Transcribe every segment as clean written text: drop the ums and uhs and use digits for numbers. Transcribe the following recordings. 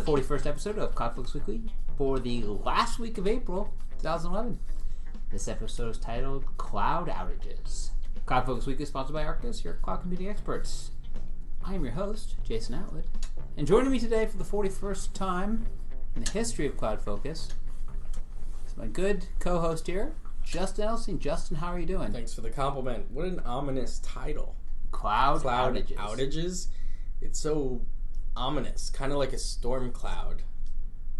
41st episode of CloudFocus Weekly for the last week of April 2011. This episode is titled Cloud Outages. CloudFocus Weekly is sponsored by Arkus, your cloud computing experts. I am your host, Jason Atwood, and joining me today for the 41st time in the history of CloudFocus is my good co-host here, Justin Elsing. Justin, how are you doing? Thanks for the compliment. What an ominous title. Cloud Outages. Outages? It's so ominous, kind of like a storm cloud.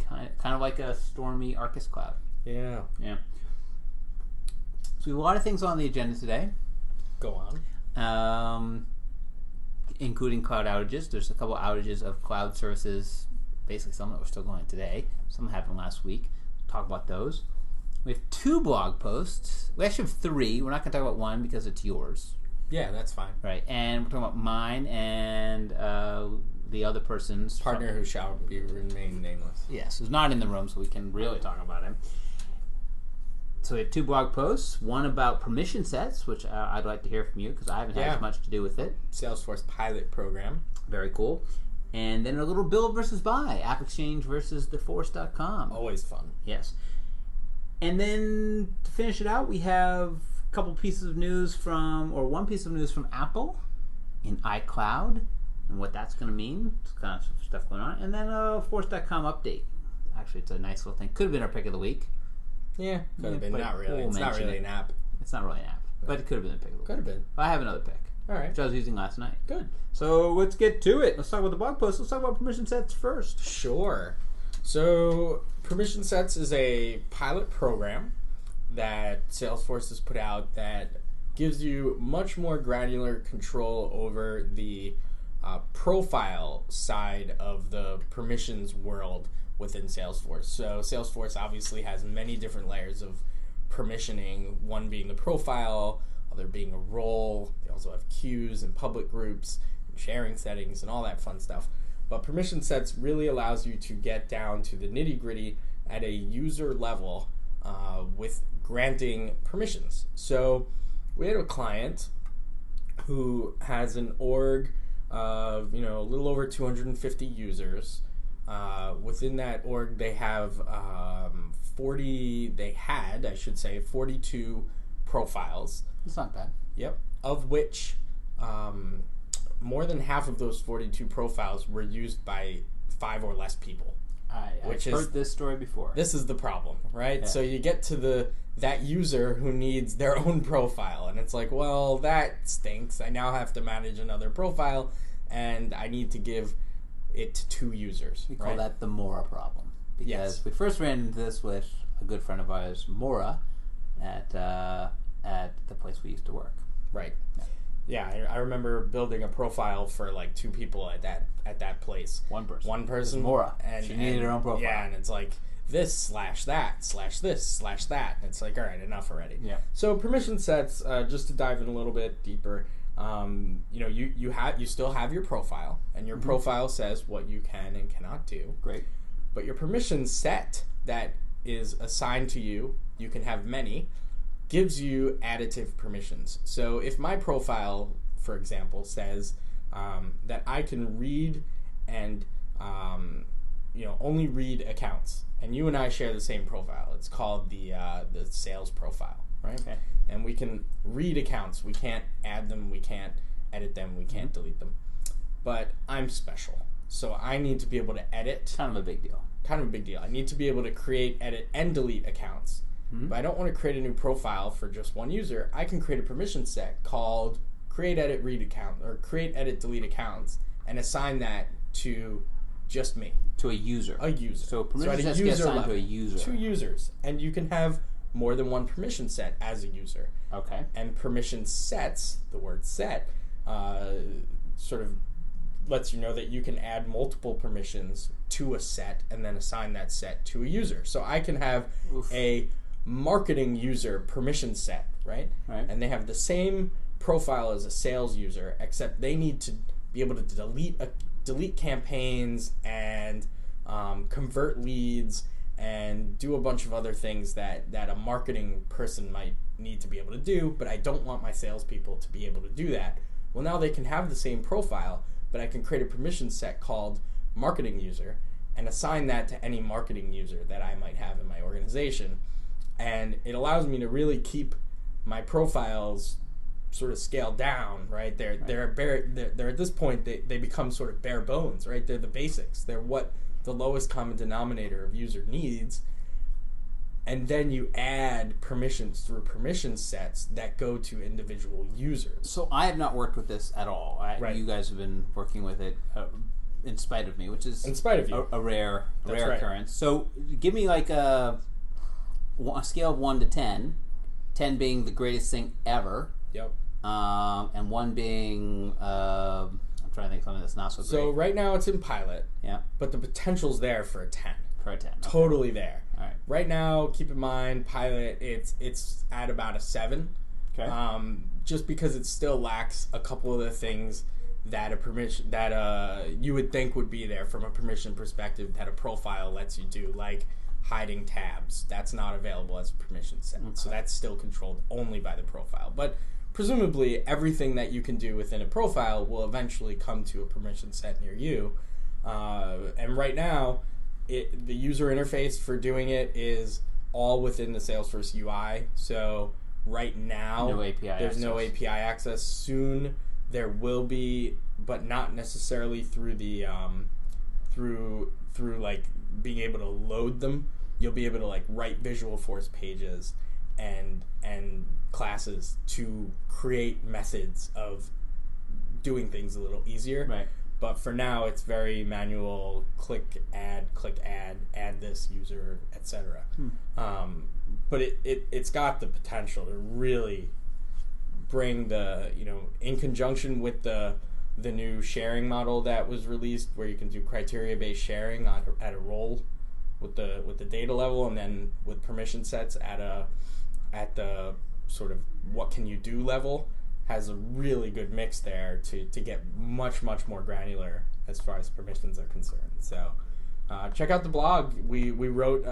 Kind of like a stormy Arkus cloud. Yeah. So we have a lot of things on the agenda today. Go on. Including cloud outages. There's a couple outages of cloud services, basically some that were still going today. Some happened last week. We'll talk about those. We have 2 blog posts. We actually have 3. We're not going to talk about one because it's yours. Yeah, that's fine. Right, and we're talking about mine and the other person's partner who shall remain nameless. Yes, who's not in the room, so we can really talk about him. So we have 2 blog posts. One about permission sets, which I'd like to hear from you because I haven't had as much to do with it. Salesforce pilot program. Very cool. And then a little build versus buy. App Exchange versus theforce.com. Always fun. Yes. And then to finish it out, we have couple pieces of news one piece of news from Apple in iCloud and what that's going to mean. It's kind of stuff going on. And then a Force.com update. Actually, it's a nice little thing. Could have been our pick of the week. Yeah, could have been. Not really. It's not really an app. It's not really an app. But it could have been a pick of the week. Could have been. I have another pick. All right. Which I was using last night. Good. So let's get to it. Let's talk about the blog post. Let's talk about permission sets first. Sure. So permission sets is a pilot program that Salesforce has put out that gives you much more granular control over the profile side of the permissions world within Salesforce. So Salesforce obviously has many different layers of permissioning, one being the profile, other being a role. They also have queues and public groups and sharing settings and all that fun stuff. But permission sets really allows you to get down to the nitty-gritty at a user level with granting permissions. So we had a client who has an org of a little over 250 users. Within that org, they have 42 profiles. It's not bad. Yep. Of which more than half of those 42 profiles were used by 5 or less people. I've heard this story before. This is the problem, right? Yeah. So you get to that user who needs their own profile, and it's like, well, that stinks. I now have to manage another profile, and I need to give it to 2 users. We call that the Mora problem. Because we first ran into this with a good friend of ours, Mora, at the place we used to work. Right. Yeah, I remember building a profile for like 2 people at that place. One person. Mora. And she needed her own profile. Yeah, and it's like this/that/this/that. It's like, all right, enough already. Yeah. So permission sets, just to dive in a little bit deeper, you still have your profile, and your profile says what you can and cannot do. Great. But your permission set that is assigned to you, you can have many, gives you additive permissions. So if my profile, for example, says that I can read and only read accounts, and you and I share the same profile, it's called the sales profile, right? Okay. And we can read accounts. We can't add them. We can't edit them. We can't delete them. But I'm special, so I need to be able to edit. Kind of a big deal. I need to be able to create, edit, and delete accounts. But I don't want to create a new profile for just one user. I can create a permission set called create, edit, read account, or create, edit, delete accounts, and assign that to just me. To a user. So permission sets get assigned to a user. 2 users. And you can have more than one permission set as a user. Okay. And permission sets, the word set, sort of lets you know that you can add multiple permissions to a set and then assign that set to a user. So I can have a marketing user permission set, right? And they have the same profile as a sales user, except they need to be able to delete campaigns and convert leads and do a bunch of other things that a marketing person might need to be able to do, but I don't want my salespeople to be able to do that. Well, now they can have the same profile, but I can create a permission set called marketing user, and assign that to any marketing user that I might have in my organization. And it allows me to really keep my profiles sort of scaled down, right? They're at this point they become sort of bare bones, right? They're the basics. They're what the lowest common denominator of user needs. And then you add permissions through permission sets that go to individual users. So I have not worked with this at all. Right. You guys have been working with it in spite of me, which is in spite of you. a rare Right. occurrence. So give me like a scale of 1 to 10, 10 being the greatest thing ever. Yep. And 1 being, I'm trying to think of something that's not so great. So right now it's in pilot. Yeah. But the potential's there for a 10. For a 10. Okay. Totally there. All right. Right now, keep in mind, pilot, it's at about a 7. Okay. Just because it still lacks a couple of the things that a permission that you would think would be there from a permission perspective that a profile lets you do, like hiding tabs. That's not available as a permission set. Okay. So that's still controlled only by the profile. But presumably, everything that you can do within a profile will eventually come to a permission set near you. And right now, the user interface for doing it is all within the Salesforce UI. So right now, there's no API access. Soon there will be, but not necessarily through the through like being able to load them. You'll be able to like write Visualforce pages and classes to create methods of doing things a little easier. Right. But for now, it's very manual. Click, add, add this user, etc. But it's got the potential to really bring the, in conjunction with the new sharing model that was released, where you can do criteria-based sharing at a role with the data level, and then with permission sets at the sort of what can you do level. Has a really good mix there to get much more granular as far as permissions are concerned. So check out the blog. We wrote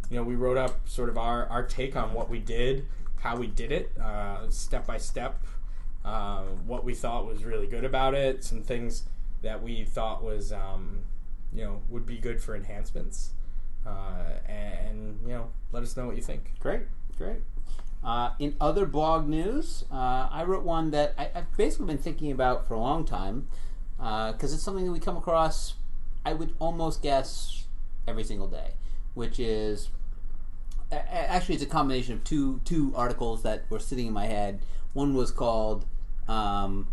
we wrote up sort of our take on what we did, how we did it, step by step, what we thought was really good about it, some things that we thought was would be good for enhancements, and let us know what you think. Great. In other blog news, I wrote one that I've basically been thinking about for a long time, because it's something that we come across, I would almost guess, every single day, which is, actually it's a combination of two articles that were sitting in my head. One was called, one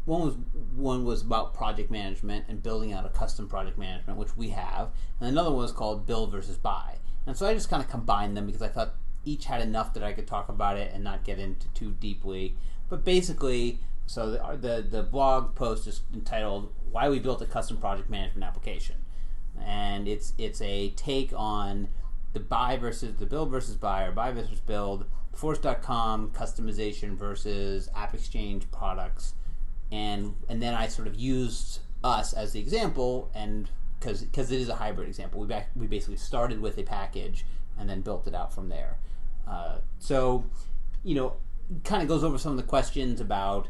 was about project management and building out a custom project management, which we have, and another one was called build versus buy. And so I just kind of combined them because I thought each had enough that I could talk about it and not get into too deeply. But basically, so the blog post is entitled "Why We Built a Custom Project Management Application," and it's a take on the build versus buy, or buy versus build, Force.com customization versus AppExchange products, and then I sort of used us as the example, and because it is a hybrid example, we basically started with a package and then built it out from there. So, kind of goes over some of the questions about,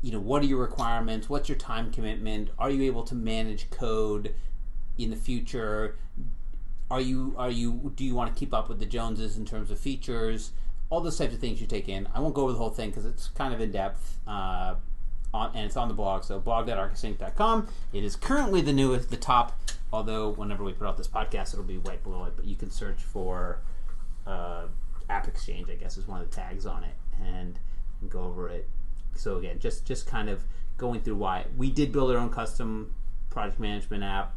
what are your requirements? What's your time commitment? Are you able to manage code in the future? Do you want to keep up with the Joneses in terms of features? All those types of things you take in. I won't go over the whole thing because it's kind of in depth, and it's on the blog. So blog.arkusinc.com. It is currently the top. Although whenever we put out this podcast, it'll be right below it. But you can search for AppExchange, I guess, is one of the tags on it, and go over it. So again, just kind of going through why we did build our own custom project management app,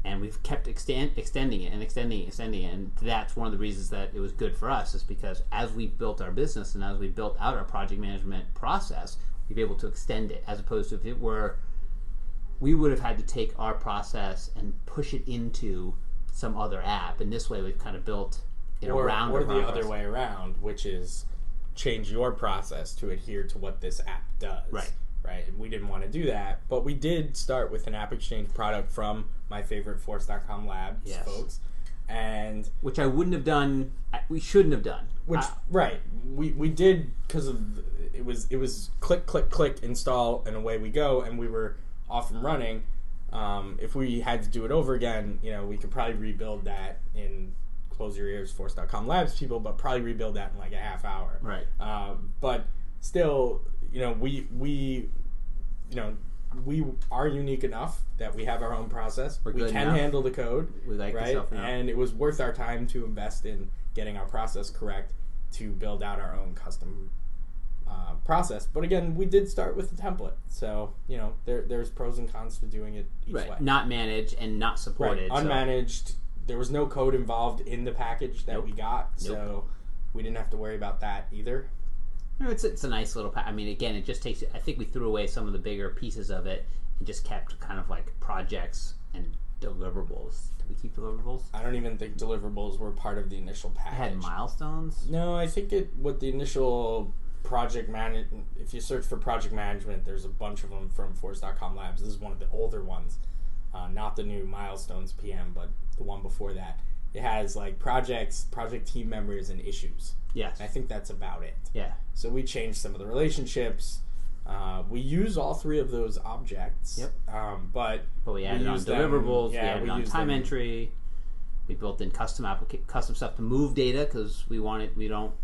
and we've kept extending it, and that's one of the reasons that it was good for us, is because as we built our business and as we built out our project management process, we've been able to extend it, as opposed to if it were, we would have had to take our process and push it into some other app, and this way we've kind of built around or the other way around, which is change your process to adhere to what this app does. Right. And we didn't want to do that, but we did start with an AppExchange product from my favorite Force.com labs folks, and which I wouldn't have done. We shouldn't have done. We did because of it was click install and away we go, and we were off and running. If we had to do it over again, we could probably rebuild that in close your ears, Force.com Labs people, but probably rebuild that in like a half hour. Right. But still, we are unique enough that we have our own process. We can handle the code, we like right? And it was worth our time to invest in getting our process correct to build out our own custom process. But again, we did start with the template, so there's pros and cons to doing it each way. Not managed and not supported. Right. Unmanaged. There was no code involved in the package that we got, so we didn't have to worry about that either. It's a nice little pack. I mean, again, it just takes. I think we threw away some of the bigger pieces of it and just kept kind of like projects and deliverables. Did we keep deliverables? I don't even think deliverables were part of the initial package. It had milestones? No, I think with the initial project management, if you search for project management, there's a bunch of them from Force.com Labs. This is one of the older ones, not the new milestones PM, but the one before that. It has like projects, project team members, and issues. Yes. And I think that's about it. Yeah. So we changed some of the relationships. We use all three of those objects. Yep. But we added on deliverables. We added on time entry. We built in custom stuff to move data because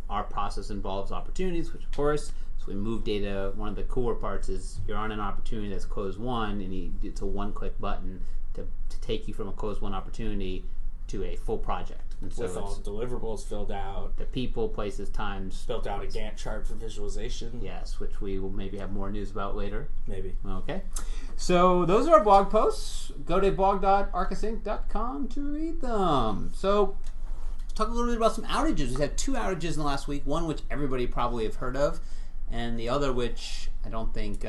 our process involves opportunities, which of course, so we move data. One of the cooler parts is you're on an opportunity that's closed won, and it's a one-click button to take you from a closed won opportunity to a full project. And so with all the deliverables filled out. The people, places, times. Built out a Gantt chart for visualization. Yes, which we will maybe have more news about later. Maybe. Okay. So those are our blog posts. Go to blog.arkusinc.com to read them. So let's talk a little bit about some outages. We've had 2 outages in the last week. One which everybody probably have heard of, and the other which I don't think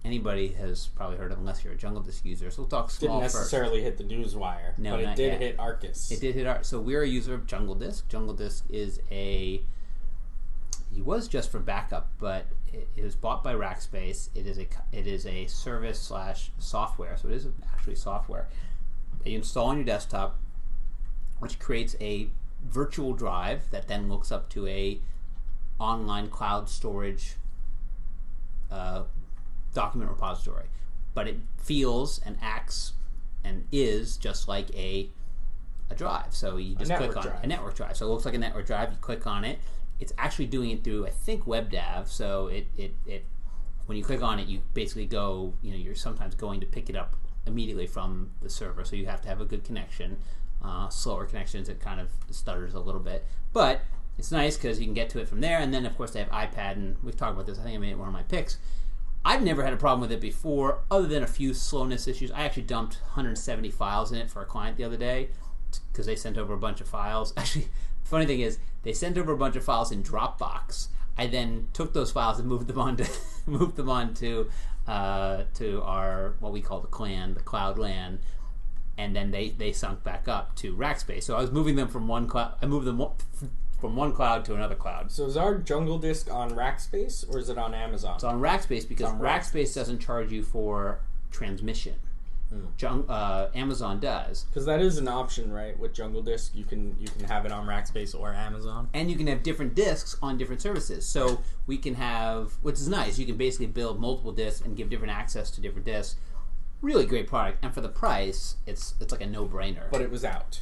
anybody has probably heard of unless you're a Jungle Disk user. So we'll talk small first. Didn't necessarily hit the news wire, but it did hit Arkus. It did hit Arkus. So we're a user of Jungle Disk. Jungle Disk is he was just for backup, but it was bought by Rackspace. It is a service / software, so it is actually software that you install on your desktop, which creates a virtual drive that then looks up to a online cloud storage document repository, but it feels and acts and is just like a drive. So you just click on a network drive. So it looks like a network drive. You click on it. It's actually doing it through, I think, WebDAV. So it when you click on it, you basically go. You're sometimes going to pick it up immediately from the server. So you have to have a good connection. Slower connections, it kind of stutters a little bit, but it's nice because you can get to it from there. And then, of course, they have iPad, and we've talked about this. I think I made it one of my picks. I've never had a problem with it before, other than a few slowness issues. I actually dumped 170 files in it for a client the other day because they sent over a bunch of files. Actually, the funny thing is, they sent over a bunch of files in Dropbox. I then took those files and moved them onto our what we call the cloud LAN, and then they sunk back up to Rackspace. So I was moving them from one cloud. I moved them from one cloud to another cloud. So is our Jungle Disk on Rackspace or is it on Amazon? It's on Rackspace because Rackspace doesn't charge you for transmission. Amazon does. Because that is an option, right? With Jungle Disk, you can have it on Rackspace or Amazon. And you can have different disks on different services. So we can have, which is nice, you can basically build multiple disks and give different access to different disks. Really great product. And for the price, it's like a no-brainer. But it was out.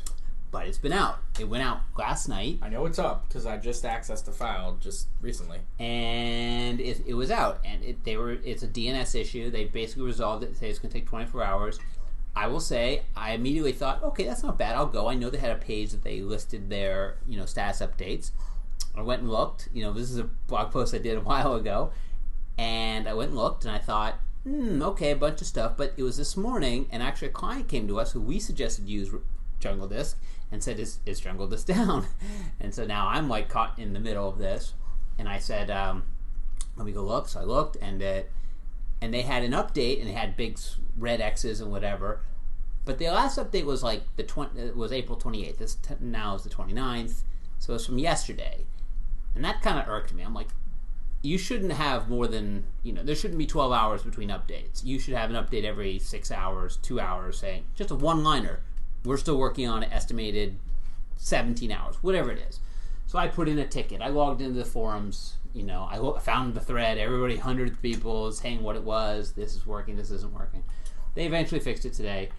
But it's been out. It went out last night. I know it's up because I just accessed the file just recently. And it was out. And it's a DNS issue. They basically resolved it. They say it's going to take 24 hours. I will say, I immediately thought, okay, that's not bad. I'll go. I know they had a page that they listed their status updates. I went and looked. This is a blog post I did a while ago. And I went and looked, and I thought, okay, a bunch of stuff. But it was this morning, and actually a client came to us who we suggested use Jungle Disk and said, is Jungle Disk down? And so now I'm like caught in the middle of this, and I said, let me go look. So I looked, and they had an update, and they had big red X's and whatever. But the last update was like it was April 28th. Now is the 29th, so it's from yesterday, and that kind of irked me. I'm like, you shouldn't have more than there shouldn't be 12 hours between updates. You should have an update every 6 hours, 2 hours, saying just a one-liner. We're still working on it, estimated 17 hours, whatever it is. So I put in a ticket. I logged into the forums, I found the thread. Everybody, hundreds of people saying what it was. This is working. This isn't working. They eventually fixed it today.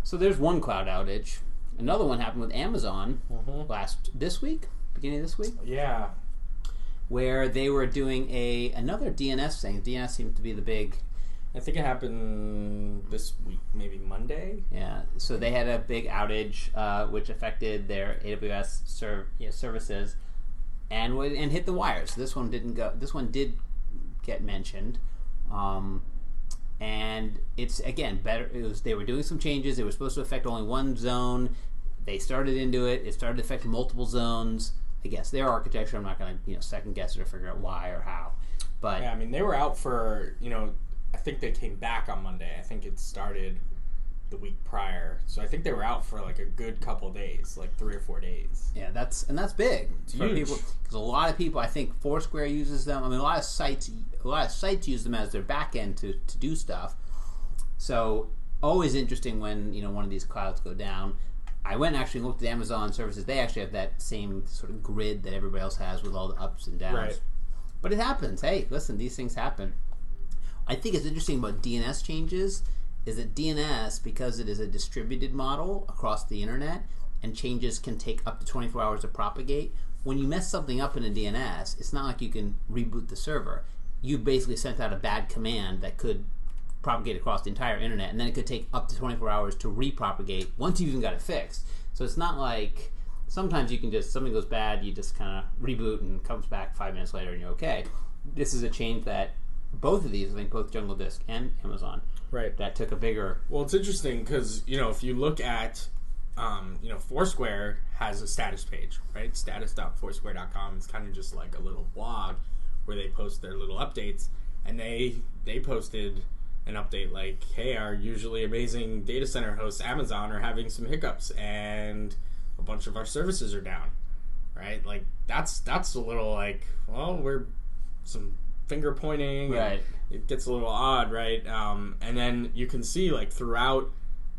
So there's one cloud outage. Another one happened with Amazon beginning of this week. Yeah. Where they were doing another DNS thing. DNS seems to be the big... I think it happened this week, maybe Monday. Yeah, so they had a big outage, which affected their AWS services, and hit the wires. This one didn't go. This one did get mentioned, and it's again better. They were doing some changes. It was supposed to affect only one zone. They started into it. It started to affect multiple zones. I guess their architecture. I'm not going to second guess it or figure out why or how. But yeah, I mean they were out for I think they came back on Monday. I think it started the week prior. So I think they were out for like a good couple days, like 3 or 4 days. Yeah, that's big. It's for huge. People, because a lot of people, I think Foursquare uses them. I mean, a lot of sites use them as their back end to do stuff. So always interesting when one of these clouds go down. I went and actually looked at Amazon services. They actually have that same sort of grid that everybody else has with all the ups and downs. Right. But it happens. Hey, listen, these things happen. I think it's interesting about DNS changes is that DNS, because it is a distributed model across the internet, and changes can take up to 24 hours to propagate. When you mess something up in a DNS, it's not like you can reboot the server. You basically sent out a bad command that could propagate across the entire internet, and then it could take up to 24 hours to repropagate once you even got it fixed. So it's not like sometimes you can something goes bad, you just kind of reboot and it comes back 5 minutes later and you're okay. This is a change that both of these, I think both Jungle Disk and Amazon, right, that took a bigger... Well, it's interesting because, if you look at, Foursquare has a status page, right? Status.foursquare.com. It's kind of just like a little blog where they post their little updates. And they posted an update like, hey, our usually amazing data center hosts, Amazon, are having some hiccups and a bunch of our services are down, right? Like, that's a little like, well, we're some... finger pointing, right? It gets a little odd, right? And then you can see like throughout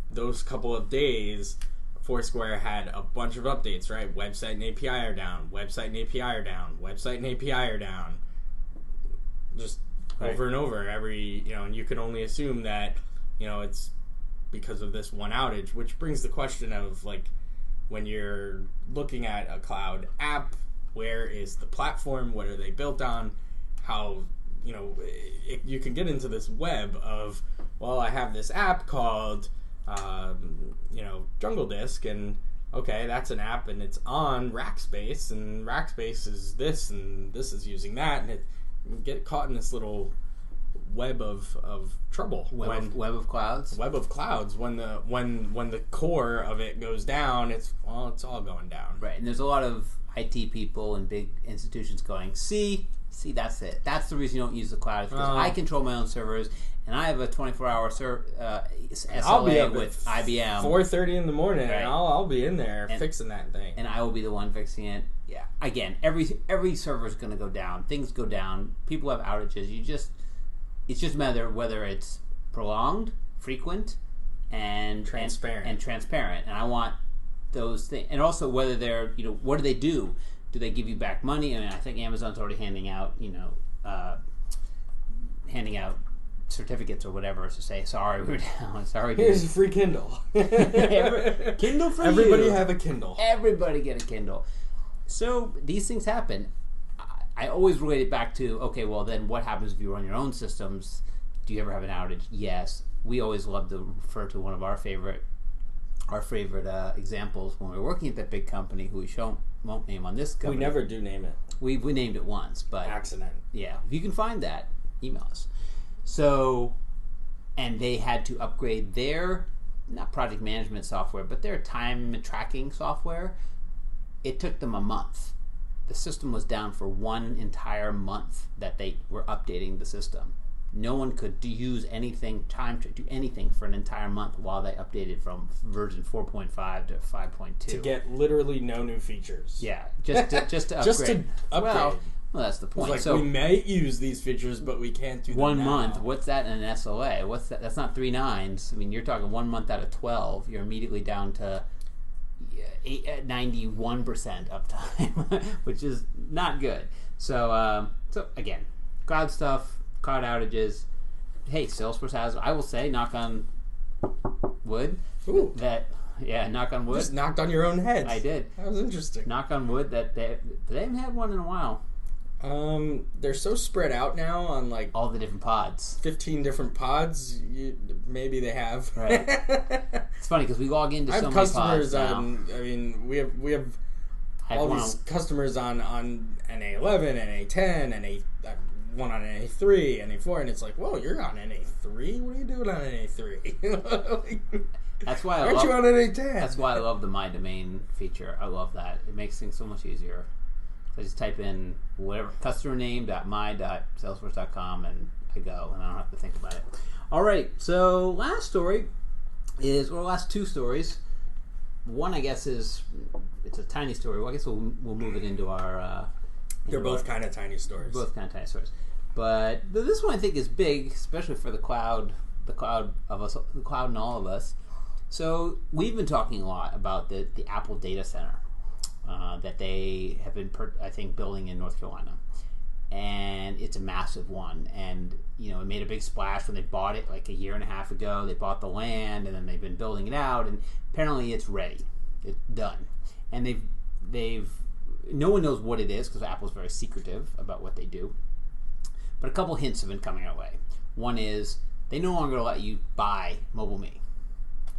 those couple of days, Foursquare had a bunch of updates, right? Website and API are down. Website and API are down. Website and API are down. Just right. Over and over every, and you can only assume that, it's because of this one outage, which brings the question of like, when you're looking at a cloud app, where is the platform? What are they built on? How, you can get into this web of, well, I have this app called, Jungle Disk, and okay, that's an app, and it's on Rackspace, and Rackspace is this, and this is using that, and you get caught in this little web of trouble. Web of clouds. Web of clouds. When the core of it goes down, it's all going down. Right, and there's a lot of IT people and big institutions going, see, that's it. That's the reason you don't use the cloud. Because I control my own servers, and I have a 24-hour SLA with IBM. 4:30 in the morning, right. And I'll be in there fixing that thing. And I will be the one fixing it. Yeah. Again, every server is going to go down. Things go down. People have outages. It's just a matter of whether it's prolonged, frequent, and transparent. And I want those things. And also whether they're, what do they do? Do they give you back money? I mean, I think Amazon's already handing out certificates or whatever to say, sorry, we're down. Sorry. Here's a free Kindle. Kindle for Everybody you. have a Kindle. Everybody get a Kindle. So these things happen. I always relate it back to, okay, well then what happens if you run your own systems? Do you ever have an outage? Yes. We always love to refer to one of our favorite examples when we were working at that big company who we won't name on this company. We never do name it. We named it once, but accident. Yeah, if you can find that, email us. So, and they had to upgrade their not project management software, but their time tracking software. It took them a month. The system was down for one entire month that they were updating the system. No one could use time to do anything for an entire month while they updated from version 4.5 to 5.2. To get literally no new features. Yeah, just to upgrade. Just to upgrade. Well, that's the point. It's like, we may use these features, but we can't do them 1 now. month. What's that in an SLA? What's that? That's not 3 nines. I mean, you're talking 1 month out of 12. You're immediately down to 91% uptime, which is not good. So again, cloud stuff, cloud outages. Hey, Salesforce has, I will say, knock on wood. Ooh. Knock on wood. Just knocked on your own head. I did. That was interesting. Knock on wood that they haven't had one in a while. They're so spread out now on like all the different pods. 15 different pods. Maybe they have. Right. It's funny because we log into so many pods now. I have customers on. I mean, we have all these customers on NA11, NA10, one on NA3, NA4, and it's like, whoa, you're on NA3? What are you doing on NA3? That's why aren't you on NA10? That's why I love the My Domain feature. I love that. It makes things so much easier. I just type in whatever customer name.my.salesforce.com and I go, and I don't have to think about it. All right, so last two stories. One, I guess, it's a tiny story. Well, I guess we'll move it into our. They're both kind of tiny stories. Both kind of tiny stories, but this one I think is big, especially for the cloud of us, the cloud and all of us. So we've been talking a lot about the Apple data center that they have been, I think, building in North Carolina, and it's a massive one. And it made a big splash when they bought it like a year and a half ago. They bought the land, and then they've been building it out, and apparently it's ready, it's done, and they've no one knows what it is because Apple's very secretive about what they do. But a couple hints have been coming our way. One is they no longer let you buy MobileMe.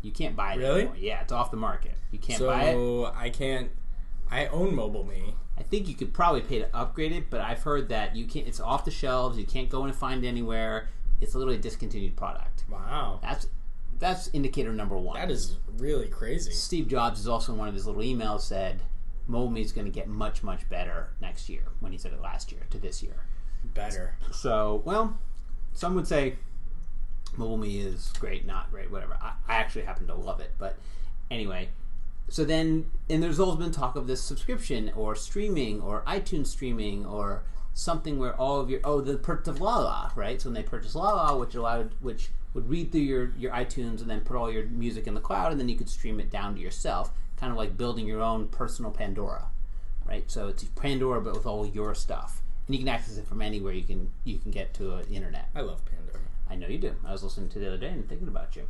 You can't buy it anymore. Yeah, it's off the market. You can't buy it. So I can't. I own MobileMe. I think you could probably pay to upgrade it, but I've heard that you can't. It's off the shelves. You can't go and find it anywhere. It's literally a discontinued product. Wow. That's indicator number one. That is really crazy. Steve Jobs is also in one of his little emails said MobileMe is going to get much, much better next year, when he said it last year to this year. Better. So, well, some would say MobileMe is great, not great, whatever. I actually happen to love it. But anyway, so then, and there's always been talk of this subscription or streaming or iTunes streaming or something where all of the purchase of Lala, right? So when they purchased Lala, which would read through your iTunes and then put all your music in the cloud, and then you could stream it down to yourself, kind of like building your own personal Pandora, right? So it's Pandora but with all your stuff, and you can access it from anywhere you can get to the internet. I love Pandora. I know you do. I was listening to the other day and thinking about you.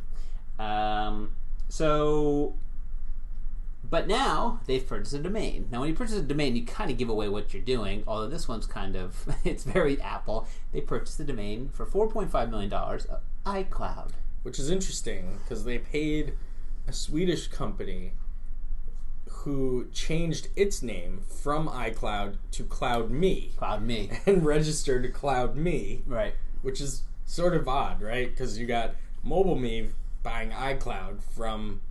But now they've purchased a domain. Now when you purchase a domain, you kind of give away what you're doing, although this one's kind of, it's very Apple. They purchased the domain for $4.5 million of iCloud. Which is interesting, because they paid a Swedish company who changed its name from iCloud to CloudMe. CloudMe. And registered CloudMe. Right. Which is sort of odd, right? Because you got MobileMe buying iCloud from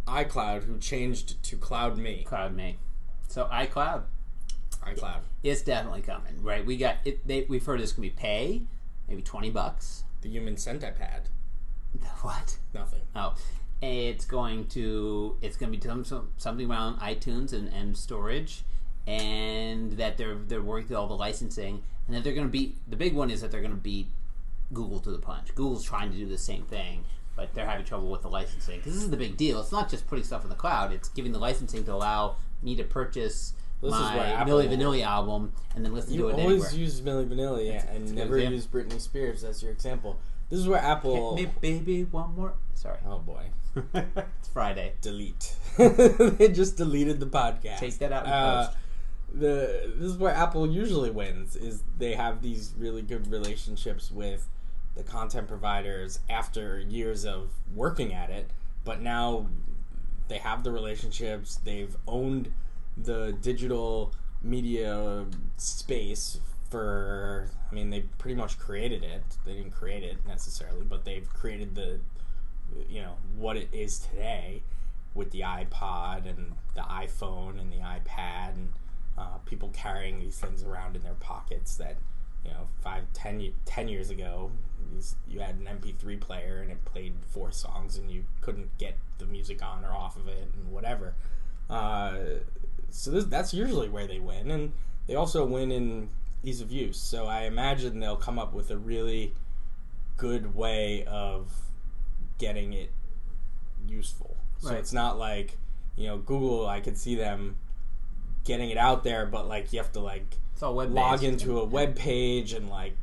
iCloud, who changed to CloudMe. CloudMe. So iCloud. It's definitely coming, right? We got it. We've heard this can be pay, maybe $20. The human centipede. What? Nothing. Oh, it's going to be something around iTunes and storage, and that they're working through all the licensing, and that they're going to beat. The big one is that they're going to beat Google to the punch. Google's trying to do the same thing, but they're having trouble with the licensing. Because this is the big deal. It's not just putting stuff in the cloud. It's giving the licensing to allow me to purchase my Milli Vanilli album and then listen to it anywhere. You always use Milli Vanilli and never use Britney Spears as your example. This is where Apple... Hit me, baby, one more... Sorry. Oh, boy. It's Friday. Delete. They just deleted the podcast. Take that out and post. This is where Apple usually wins, is they have these really good relationships with the content providers after years of working at it, but now they have the relationships, they've owned the digital media space for, I mean, they pretty much created it. They didn't create it necessarily, but they've created the, what it is today with the iPod and the iPhone and the iPad and people carrying these things around in their pockets that, 10 years ago, you had an MP3 player and it played 4 songs and you couldn't get the music on or off of it and whatever. So that's usually where they win, and they also win in ease of use. So I imagine they'll come up with a really good way of getting it useful. So It's not like, Google, I could see them getting it out there, but like you have to like It's all web log based. into a web page and like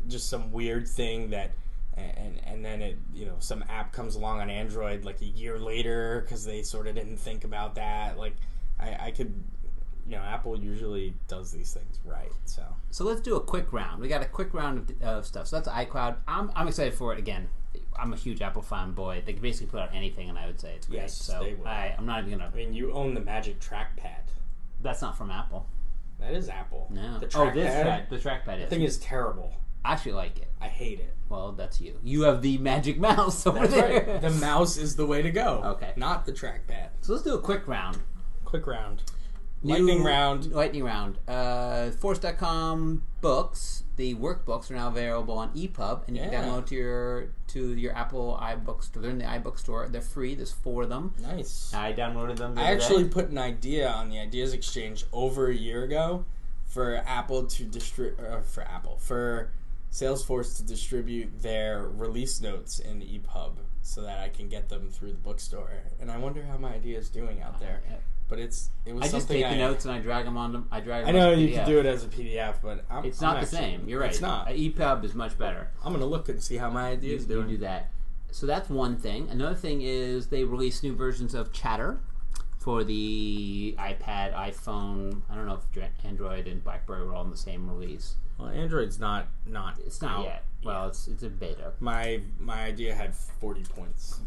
just some weird thing that and then it some app comes along on Android like a year later because they sort of didn't think about that. Like I could Apple usually does these things right. So let's do a quick round. We got a quick round of stuff. So that's iCloud. I'm excited for it again. I'm a huge Apple fanboy. They can basically put out anything, and I would say it's great. Yes, so they will. I'm not even gonna. I mean, you own the Magic Trackpad. That's not from Apple. That is Apple. No. The the trackpad is. The thing is terrible. I actually like it. I hate it. Well, that's you. You have the magic mouse over That's there. right. The mouse is the way to go. Okay. Not the trackpad. So let's do a quick round. Quick round. Lightning round. Force.com books. The workbooks are now available on EPUB, and you can download to your Apple iBook store. They're in the iBook store. They're free. There's 4 of them. Nice. I downloaded them. I actually put an idea on the Ideas Exchange over a year ago for Apple to for Salesforce to distribute their release notes in EPUB so that I can get them through the bookstore. And I wonder how my idea is doing out there. But it was I just something take the notes and I drag them on them. I know you can do it as a PDF, but it's not the same. You're right. It's not. EPUB is much better. I'm gonna look and see how my idea is doing. You do that. So that's one thing. Another thing is they release new versions of Chatter for the iPad, iPhone. I don't know if Android and BlackBerry were all in the same release. Well, Android's not. It's not out yet. Well, it's a beta. My idea had 40 points.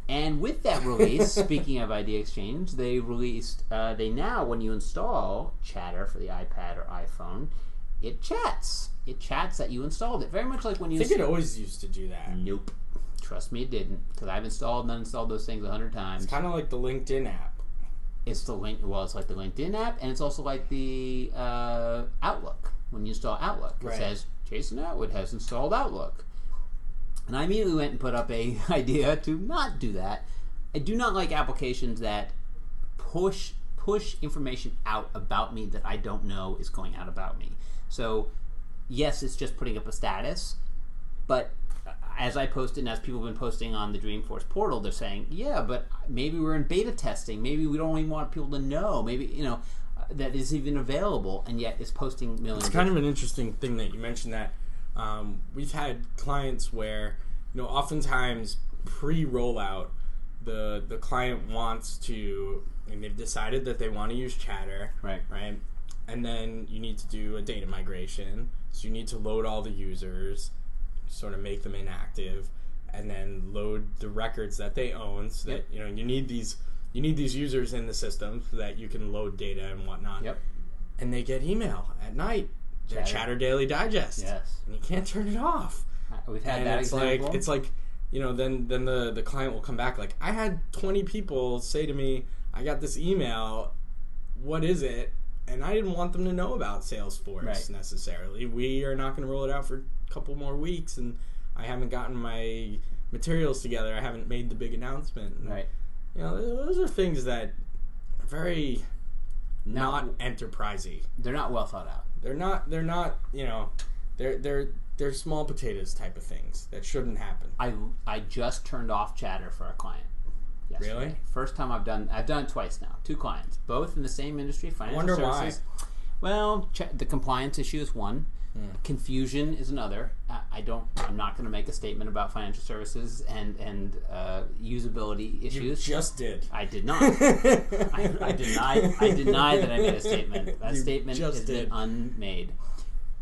And with that release, speaking of Idea Exchange, they released, they now, when you install Chatter for the iPad or iPhone, it chats. It chats that you installed it. Very much like when you... I think it always used to do that. Nope. Trust me, it didn't. Because I've installed and uninstalled those things 100 times. It's kind of like the LinkedIn app. It's like the LinkedIn app, and it's also like the Outlook. When you install Outlook, it says, Jason Atwood has installed Outlook. And I immediately went and put up a idea to not do that. I do not like applications that push information out about me that I don't know is going out about me. So, yes, it's just putting up a status, but as I posted and as people have been posting on the Dreamforce portal, they're saying, yeah, but maybe we're in beta testing. Maybe we don't even want people to know. Maybe, that is even available, and yet it's posting millions. It's kind of an interesting thing that you mentioned that. We've had clients where, oftentimes pre-rollout, the client wants to, and they've decided that they want to use Chatter, right? And then you need to do a data migration, so you need to load all the users, sort of make them inactive, and then load the records that they own, so that you need these users in the system so that you can load data and whatnot. Yep. And they get email at night. Their Chatter Daily Digest. Yes. And you can't turn it off. We've had and that example. It's like, then the client will come back like, I had 20 people say to me, I got this email, what is it? And I didn't want them to know about Salesforce necessarily. We are not going to roll it out for a couple more weeks, and I haven't gotten my materials together. I haven't made the big announcement. And, those are things that are very not enterprisey. They're not well thought out. They're not. They're small potatoes type of things that shouldn't happen. I just turned off Chatter for a client yesterday. Really? First time I've done it twice now. 2 clients, both in the same industry, financial services. Why? Well, the compliance issue is one. Confusion is another. I'm not going to make a statement about financial services and usability issues. You just did. I did not. I deny that I made a statement. That statement has been unmade.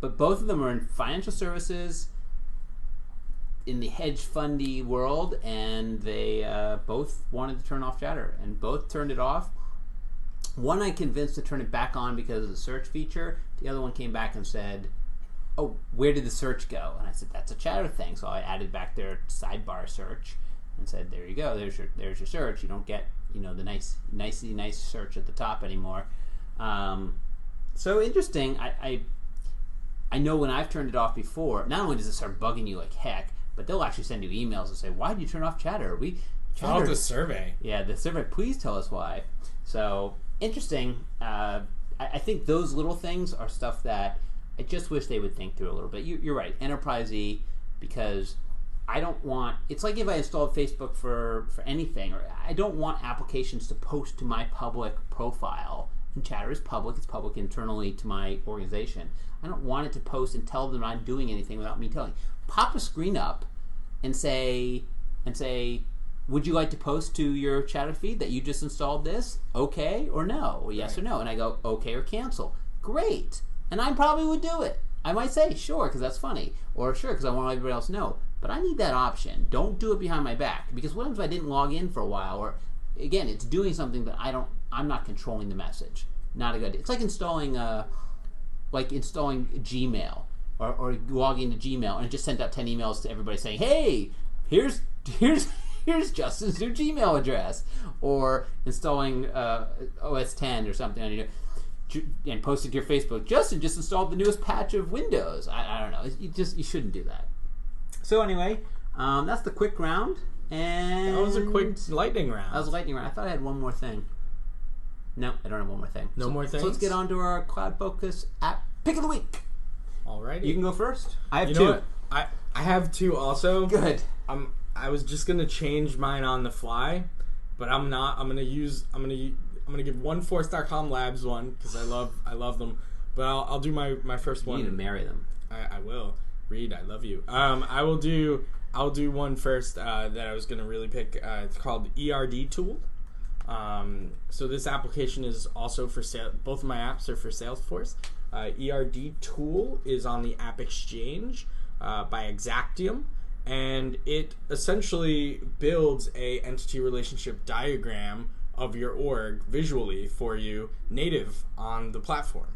But both of them are in financial services, in the hedge fundy world, and they both wanted to turn off Chatter, and both turned it off. One I convinced to turn it back on because of the search feature. The other one came back and said, oh, where did the search go? And I said, that's a Chatter thing. So I added back their sidebar search and said, there you go. There's your search. You don't get the nice search at the top anymore. So interesting. I know when I've turned it off before, not only does it start bugging you like heck, but they'll actually send you emails and say, why did you turn off Chatter? Fill out the survey. Yeah, the survey. Please tell us why. So interesting. I think those little things are stuff that I just wish they would think through a little bit. You're right, enterprise-y, because I don't want... It's like if I installed Facebook for anything, or I don't want applications to post to my public profile and Chatter is public. It's public internally to my organization. I don't want it to post and tell them I'm not doing anything without me telling. Pop a screen up and say, would you like to post to your Chatter feed that you just installed this? Okay or no? Or yes or no? And I go, okay or cancel. Great. And I probably would do it. I might say, sure, because that's funny. Or sure, because I want everybody else to know. But I need that option. Don't do it behind my back. Because what if I didn't log in for a while? Or, again, it's doing something that I'm not controlling the message. Not a good idea. It's like installing Gmail. Or logging into Gmail and it just sent out 10 emails to everybody saying, hey, here's Justin's new Gmail address. Or installing OS 10 or something on your, and posted to your Facebook, Justin just installed the newest patch of Windows. I don't know. You shouldn't do that. So anyway, that's the quick round. And that was a quick lightning round. That was a lightning round. I thought I had one more thing. No, I don't have one more thing. No more things? So let's get on to our CloudFocus app pick of the week. Alrighty. You can go first. I have you two. Know what? I have two also. Good. I was just gonna change mine on the fly, but I'm not. I'm gonna give OneForce.com Labs one because I love them. But I'll do my first one. You need to marry them. I will. Reed, I love you. I'll do one first that I was gonna really pick. It's called Erd Tool. So this application is also for sale. Both of my apps are for Salesforce. Erd Tool is on the App Exchange by Exactium, and it essentially builds a entity relationship diagram of your org visually for you, native on the platform.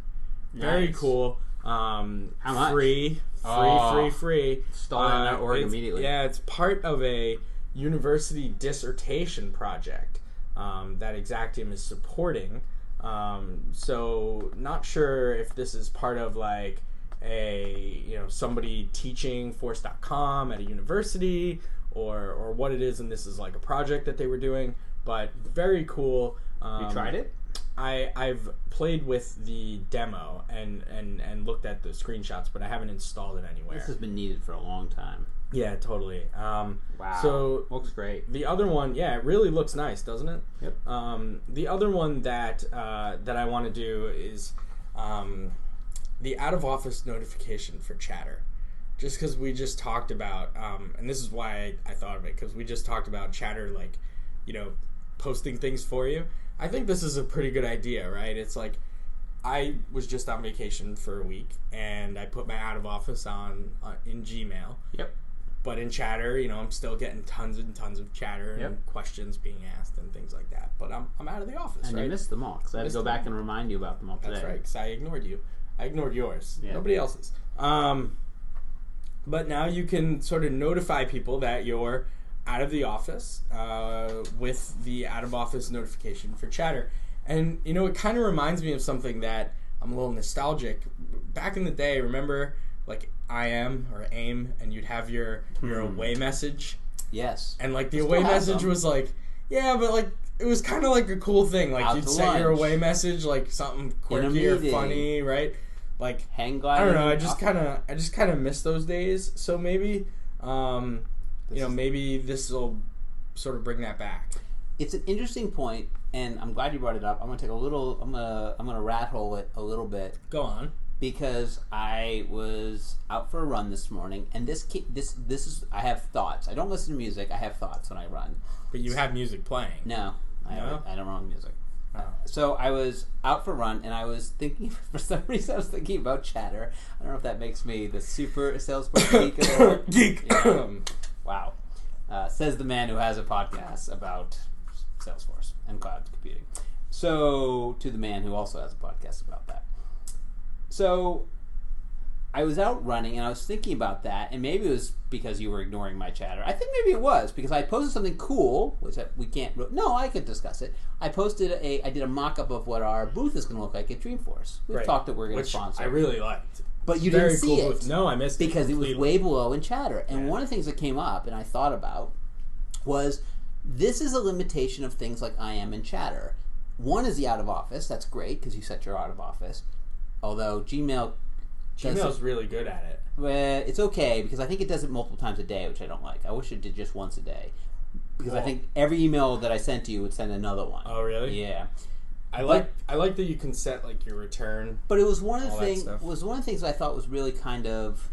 Nice. Very cool. How much? Free. Install it in that org immediately. Yeah, it's part of a university dissertation project that Exactium is supporting. So not sure if this is part of like somebody teaching Force.com at a university or what it is, and this is like a project that they were doing, but very cool. You tried it? I've played with the demo and looked at the screenshots, but I haven't installed it anywhere. This has been needed for a long time. Yeah, totally. Wow. So looks great. The other one, yeah, it really looks nice, doesn't it? Yep. The other one that I want to do is the out of office notification for Chatter. Just because we just talked about, and this is why I thought of it, because we just talked about Chatter, like, posting things for you. I think this is a pretty good idea, right? It's like, I was just on vacation for a week, and I put my out of office on in Gmail. Yep. But in Chatter, I'm still getting tons and tons of chatter and questions being asked and things like that. But I'm out of the office, and right? you missed them all, because I had to go back and remind you about them all today. That's right, because I ignored you. I ignored yours. Yeah. Nobody else's. But now you can sort of notify people that you're out of the office with the out-of-office notification for Chatter. And, it kind of reminds me of something that I'm a little nostalgic. Back in the day, remember, like, IM or AIM, and you'd have your away message? Yes. And, like, the away message was like, yeah, but, like, it was kind of like a cool thing. Like, you'd set your away messessage, like, something quirky or funny, right? Like, hang gliding. I don't know, I just kind of miss those days. So maybe, maybe this will sort of bring that back. It's an interesting point, and I'm glad you brought it up. I'm gonna rat hole it a little bit. Go on. Because I was out for a run this morning, and this is, I have thoughts. I don't listen to music. I have thoughts when I run. But you have music playing. No, I don't run with music. Oh. So I was out for a run, and I was thinking, for some reason, I was thinking about Chatter. I don't know if that makes me the super Salesforce geek. Geek. Yeah. Wow. Says the man who has a podcast about Salesforce and cloud computing. So, to the man who also has a podcast about that. So, I was out running, and I was thinking about that, and maybe it was because you were ignoring my Chatter. I think maybe it was, because I posted something cool, which we can't... No, I could discuss it. I did a mock-up of what our booth is going to look like at Dreamforce. We've talked that we're going to sponsor. I really liked. But you didn't see it. Booth. No, I missed it. Because it was way below in Chatter. And one of the things that came up, and I thought about, was this is a limitation of things like IM and Chatter. One is the out of office. That's great, because you set your out of office. Although Gmail's really good at it. Well, it's okay, because I think it does it multiple times a day, which I don't like. I wish it did just once a day. Because I think every email that I sent to you would send another one. Oh, really? Yeah. I like that you can set like your return. But it was one of the all that things. stuff. Was one of the things I thought was really kind of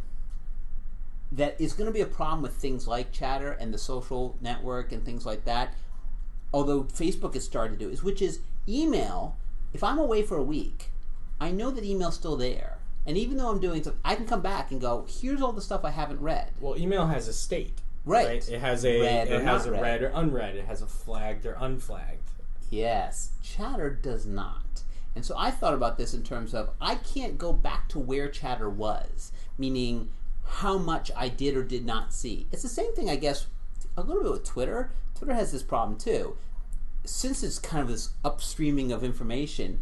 that is going to be a problem with things like Chatter and the social network and things like that. Although Facebook has started to do is, which is email. If I'm away for a week, I know that email's still there, and even though I'm doing something, I can come back and go, here's all the stuff I haven't read. Well, email has a state. Right. It has a read read or unread. It has a flagged or unflagged. Yes. Chatter does not. And so I thought about this in terms of I can't go back to where Chatter was, meaning how much I did or did not see. It's the same thing, I guess, a little bit with Twitter. Twitter has this problem too. Since it's kind of this upstreaming of information,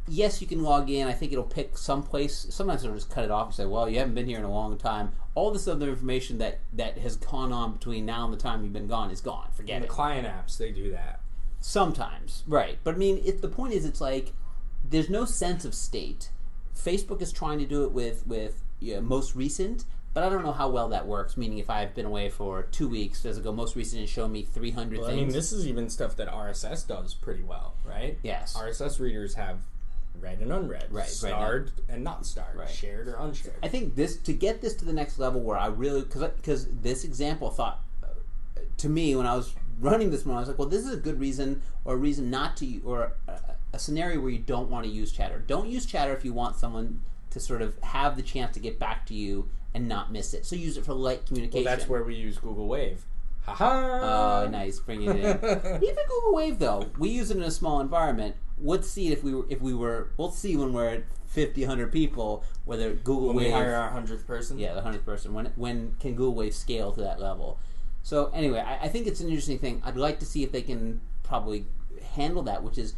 yes, you can log in. I think it'll pick some place. Sometimes it'll just cut it off and say, well, you haven't been here in a long time. All this other information that has gone on between now and the time you've been gone is gone. Forget And it. the client apps, they do that. Sometimes, right. But I mean, the point is, it's like there's no sense of state. Facebook is trying to do it with most recent, but I don't know how well that works. Meaning, if I've been away for 2 weeks, does it go most recent and show me 300 Well, things? I mean, this is even stuff that RSS does pretty well, right? Yes. RSS readers have read and unread, Right, starred and not starred, Right. shared or unshared. I think to get this to the next level where I really, because this example thought, to me, when I was running this one, I was like, well, this is a good reason or a reason not to, or a scenario where you don't want to use Chatter. Don't use Chatter if you want someone to sort of have the chance to get back to you and not miss it. So use it for light communication. Well, that's where we use Google Wave. Ha-ha! Oh, nice, bring it in. Even Google Wave, though, we use it in a small environment. Let's see we'll see when we're at 50, 100 people, whether Google When Wave... we hire our 100th person? Yeah, the 100th person. When can Google Wave scale to that level? So anyway, I think it's an interesting thing. I'd like to see if they can probably handle that, which is,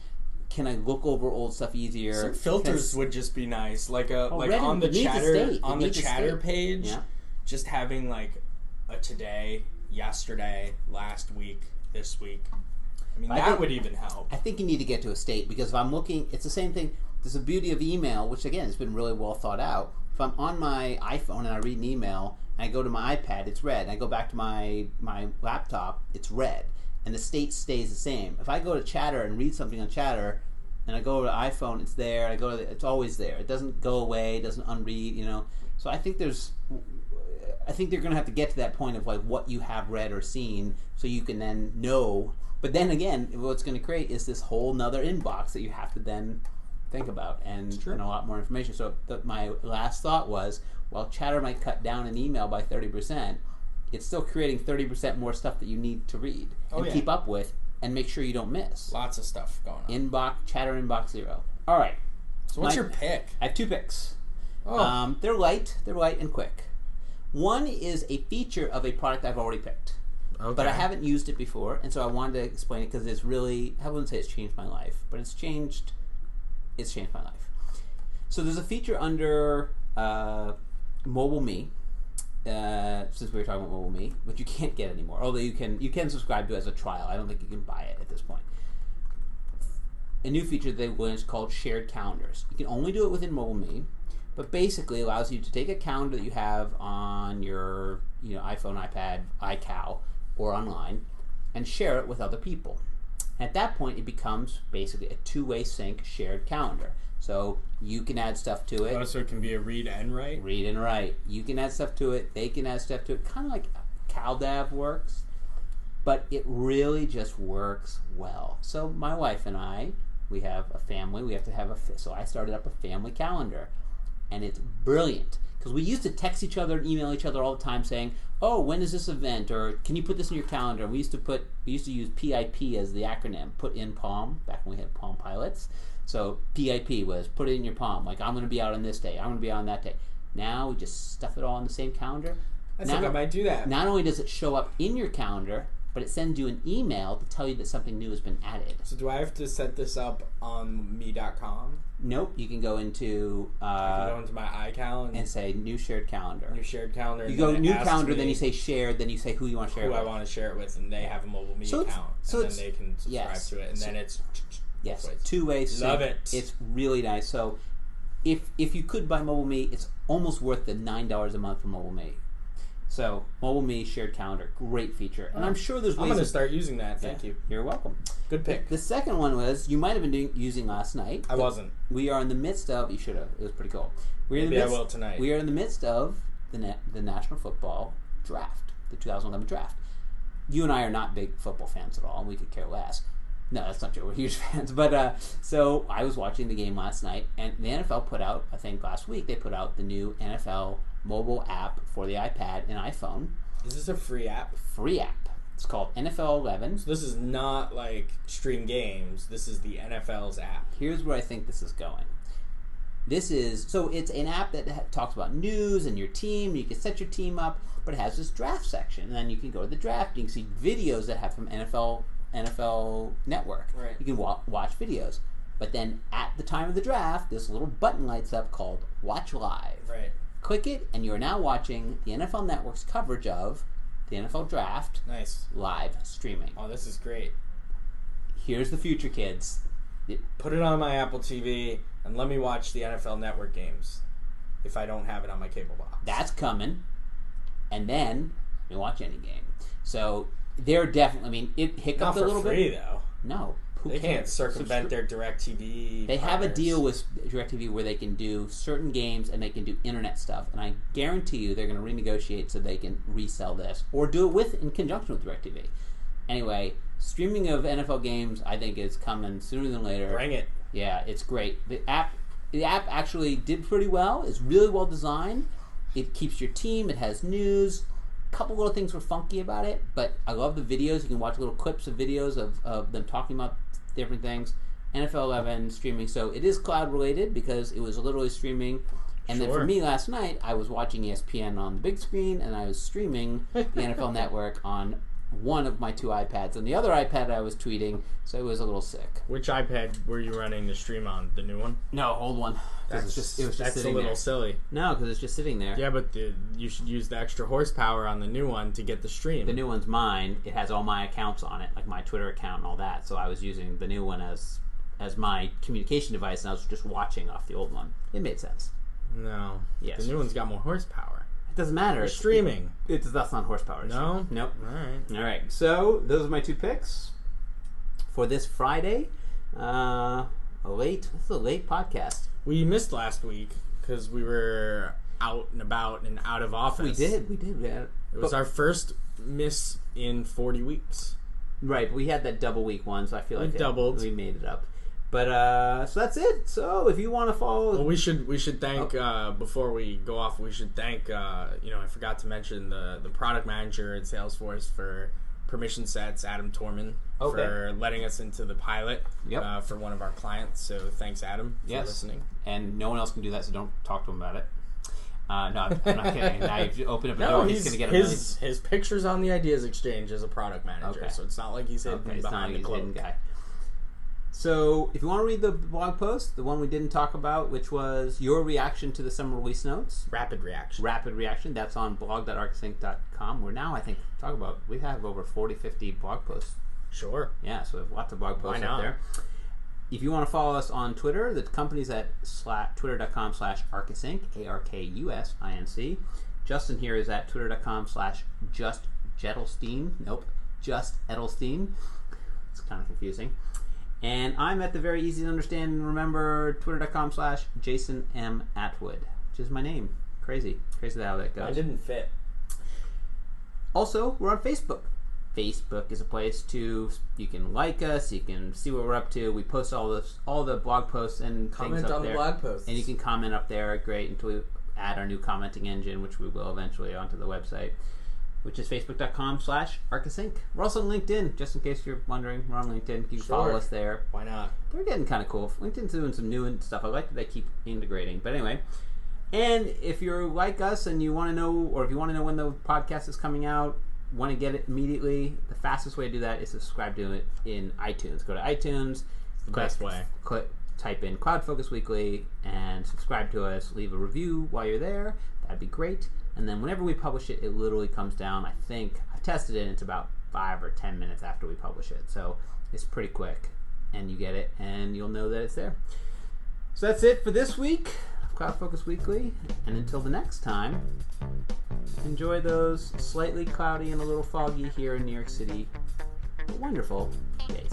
can I look over old stuff easier? Some filters would just be nice, like Reddit on the chatter state. page, Yeah. just having like a today, yesterday, last week, this week. I mean, that would even help. I think you need to get to a state, because if I'm looking, it's the same thing. There's a beauty of email, which again has been really well thought out. If I'm on my iPhone and I read an email, and I go to my iPad, it's red. And I go back to my laptop, it's red. And the state stays the same. If I go to Chatter and read something on Chatter, and I go to iPhone, it's there. It's always there. It doesn't go away. It doesn't unread. So I think they're going to have to get to that point of like what you have read or seen, so you can then know. But then again, what's going to create is this whole nother inbox that you have to then think about and a lot more information. So my last thought was, while Chatter might cut down an email by 30%, it's still creating 30% more stuff that you need to read and keep up with and make sure you don't miss. Lots of stuff going on. Chatter inbox 0. All right. So what's your pick? I have 2 picks. Oh. They're light and quick. One is a feature of a product I've already picked. Okay. But I haven't used it before, and so I wanted to explain it because it's really, I wouldn't say it's changed my life, but it's changed my life. So there's a feature under Mobile Me, since we were talking about Mobile Me, which you can't get anymore, although you can subscribe to it as a trial. I don't think you can buy it at this point. A new feature they launched called Shared Calendars. You can only do it within Mobile Me, but basically allows you to take a calendar that you have on your iPhone, iPad, iCal, or online, and share it with other people. At that point, it becomes basically a two-way sync shared calendar. So you can add stuff to it. Oh, so it can be a read and write? Read and write. You can add stuff to it. They can add stuff to it. Kind of like CalDAV works. But it really just works well. So my wife and I, we have a family. We have to have so I started up a family calendar. And it's brilliant. Because we used to text each other and email each other all the time saying, oh, when is this event? Or can you put this in your calendar? And we used to use PIP as the acronym, put in Palm, back when we had Palm Pilots. So PIP was put it in your Palm, like I'm going to be out on this day, I'm going to be out on that day. Now we just stuff it all in the same calendar. I think I might do that. Not only does it show up in your calendar, but it sends you an email to tell you that something new has been added. So do I have to set this up on me.com? Nope. You can go into I can go into my iCal and say new shared calendar. New shared calendar. You go new calendar, then you say shared, then you say who you want to share it with. Who I want to share it with, and they have a mobile me account, and then they can subscribe to it, and then it's two-way sync. Love it. It's really nice. So if you could buy Mobile Me, it's almost worth the $9 a month for Mobile Me. So Mobile Me shared calendar, great feature, and I'm sure there's ways. I'm going to start using that. Thank you. You're welcome. Good pick. The second one was you might have been using last night. I wasn't. We are in the midst of. You should have. It was pretty cool. Maybe I will tonight. We are in the midst of the National Football Draft, the 2011 draft. You and I are not big football fans at all, and we could care less. No, that's not true. We're huge fans. But so I was watching the game last night, and the NFL put out, I think last week, they put out the new NFL mobile app for the iPad and iPhone. Is this a free app? Free app. It's called NFL 11. So this is not like stream games. This is the NFL's app. Here's where I think this is going. So it's an app that talks about news and your team. You can set your team up, but it has this draft section. And then you can go to the draft. You can see videos that have from NFL Network. Right. You can watch videos. But then at the time of the draft, this little button lights up called Watch Live. Right. Click it, and you are now watching the NFL Network's coverage of the NFL Draft. Nice. Live streaming. Oh, this is great. Here's the future, kids. Put it on my Apple TV and let me watch the NFL Network games if I don't have it on my cable box. That's coming. And then you watch any game. So they're definitely, I mean, it hiccuped a little bit. Not for free, though. No. Who They cares? can't circumvent their DirecTV. They have a partners. deal with DirecTV where they can do certain games and they can do internet stuff. And I guarantee you they're going to renegotiate so they can resell this or do it in conjunction with DirecTV. Anyway, streaming of NFL games I think is coming sooner than later. Bring it. Yeah, it's great. The app actually did pretty well. It's really well designed. It keeps your team. It has news. A couple little things were funky about it, but I love the videos. You can watch little clips of videos of them talking about different things. NFL 11 streaming. So it is cloud related because it was literally streaming. And then for me last night, I was watching ESPN on the big screen and I was streaming the NFL Network on one of my two iPads. And the other iPad I was tweeting, so it was a little sick. Which iPad were you running the stream on? The new one? No, old one. It was just that's sitting a little there. silly. No, because it's just sitting there. Yeah, but you should use the extra horsepower on the new one to get the stream. The new one's mine. It has all my accounts on it, like my Twitter account and all that. So I was using the new one as my communication device, and I was just watching off the old one. It made sense. No. Yes. The new one's got more horsepower. It doesn't matter. It's streaming. That's not horsepower. No? Nope. All All right. So those are my two picks for this Friday. This is a late podcast. We missed last week because we were out and about and out of office. We did. Yeah. It was our first miss in 40 weeks. Right. We had that double week one, so I feel like doubled. We made it up. But so that's it. So if you want to follow, well, we should thank before we go off. We should thank I forgot to mention the product manager at Salesforce for permission sets, Adam Torman, for letting us into the pilot for one of our clients. So thanks, Adam, for listening. And no one else can do that, so don't talk to him about it. No, I'm not kidding. Now you open up a door, he's going to get his pictures on the Ideas Exchange as a product manager. So it's not like he's hidden behind the cloak. Guy. So if you want to read the blog post, the one we didn't talk about, which was your reaction to the summer release notes. Rapid reaction. That's on blog.arkusinc.com. We're now, I think, we have over 40, 50 blog posts. Sure. Yeah, so we have lots of blog posts up there. If you want to follow us on Twitter, the company's at twitter.com/ArkusInc, ARKUSINC. Justin here is at twitter.com/JustJetelstein. Nope, Just Edelstein. It's kind of confusing. And I'm at the very easy to understand and remember twitter.com/JasonMAtwood, which is my name. Crazy how that goes. I didn't fit. Also, we're on Facebook. Facebook is a place you can like us, you can see what we're up to. We post all the blog posts and comment things up on there. The blog posts. And you can comment up there, great, until we add our new commenting engine, which we will eventually onto the website, which is facebook.com/ArkusInc. We're also on LinkedIn, just in case you're wondering. We're on LinkedIn. You can follow us there. Why not? They're getting kind of cool. LinkedIn's doing some new stuff. I like that they keep integrating. But anyway, and if you're like us and you want to know, or if you want to know when the podcast is coming out, want to get it immediately, the fastest way to do that is to subscribe to it in iTunes. Go to iTunes. The best way. Type in CloudFocus Weekly and subscribe to us. Leave a review while you're there. That'd be great. And then whenever we publish it, it literally comes down. I think I've tested it, and it's about 5 or 10 minutes after we publish it. So it's pretty quick, and you get it, and you'll know that it's there. So that's it for this week. CloudFocus Weekly, and until the next time, enjoy those slightly cloudy and a little foggy here in New York City, but wonderful days.